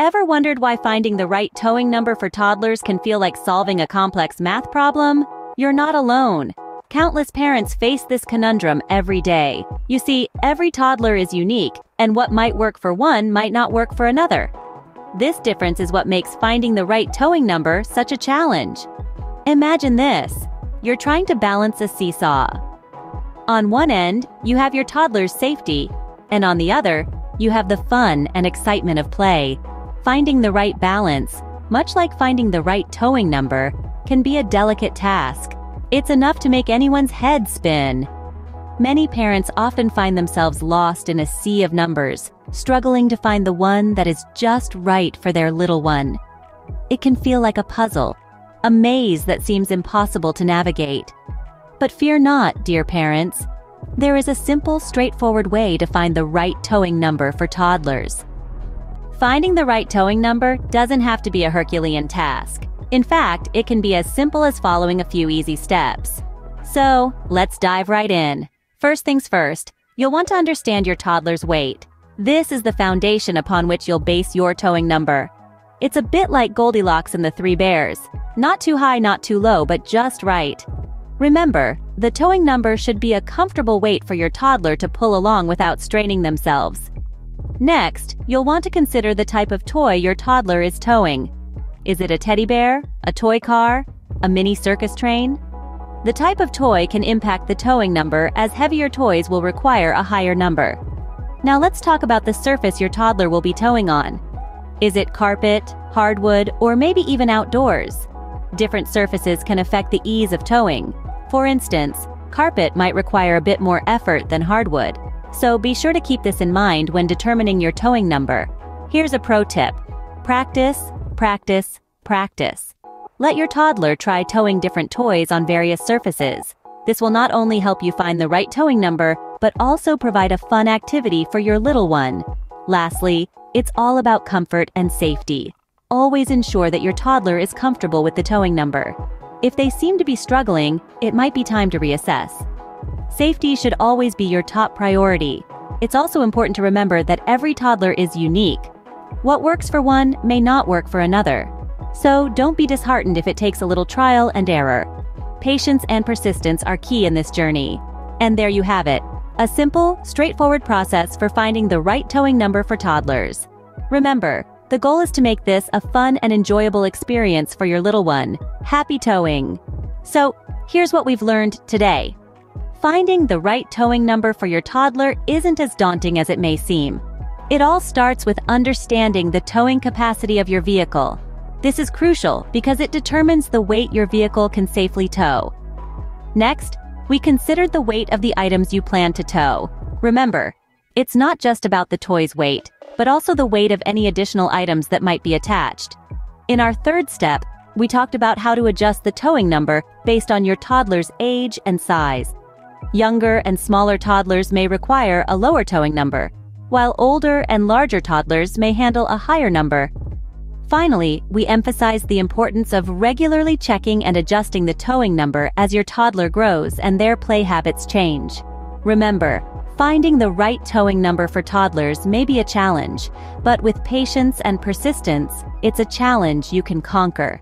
Ever wondered why finding the right towing number for toddlers can feel like solving a complex math problem? You're not alone. Countless parents face this conundrum every day. You see, every toddler is unique, and what might work for one might not work for another. This difference is what makes finding the right towing number such a challenge. Imagine this. You're trying to balance a seesaw. On one end, you have your toddler's safety, and on the other, you have the fun and excitement of play. Finding the right balance, much like finding the right towing number, can be a delicate task. It's enough to make anyone's head spin. Many parents often find themselves lost in a sea of numbers, struggling to find the one that is just right for their little one. It can feel like a puzzle, a maze that seems impossible to navigate. But fear not, dear parents. There is a simple, straightforward way to find the right towing number for toddlers. Finding the right towing number doesn't have to be a Herculean task. In fact, it can be as simple as following a few easy steps. So, let's dive right in. First things first, you'll want to understand your toddler's weight. This is the foundation upon which you'll base your towing number. It's a bit like Goldilocks and the Three Bears. Not too high, not too low, but just right. Remember, the towing number should be a comfortable weight for your toddler to pull along without straining themselves. Next, you'll want to consider the type of toy your toddler is towing. Is it a teddy bear, a toy car, a mini circus train? The type of toy can impact the towing number, as heavier toys will require a higher number. Now let's talk about the surface your toddler will be towing on. Is it carpet, hardwood, or maybe even outdoors? Different surfaces can affect the ease of towing. For instance, carpet might require a bit more effort than hardwood, so be sure to keep this in mind when determining your towing number. Here's a pro tip. Practice, practice, practice. Let your toddler try towing different toys on various surfaces. This will not only help you find the right towing number, but also provide a fun activity for your little one. Lastly, it's all about comfort and safety. Always ensure that your toddler is comfortable with the towing number. If they seem to be struggling, it might be time to reassess. Safety should always be your top priority. It's also important to remember that every toddler is unique. What works for one may not work for another. So don't be disheartened if it takes a little trial and error. Patience and persistence are key in this journey. And there you have it, a simple, straightforward process for finding the right towing number for toddlers. Remember, the goal is to make this a fun and enjoyable experience for your little one. Happy towing! So, here's what we've learned today. Finding the right towing number for your toddler isn't as daunting as it may seem. It all starts with understanding the towing capacity of your vehicle. This is crucial because it determines the weight your vehicle can safely tow. Next, we considered the weight of the items you plan to tow. Remember, it's not just about the toy's weight, but also the weight of any additional items that might be attached. In our third step, we talked about how to adjust the towing number based on your toddler's age and size. Younger and smaller toddlers may require a lower towing number, while older and larger toddlers may handle a higher number. Finally, we emphasized the importance of regularly checking and adjusting the towing number as your toddler grows and their play habits change. Remember, finding the right towing number for toddlers may be a challenge, but with patience and persistence, it's a challenge you can conquer.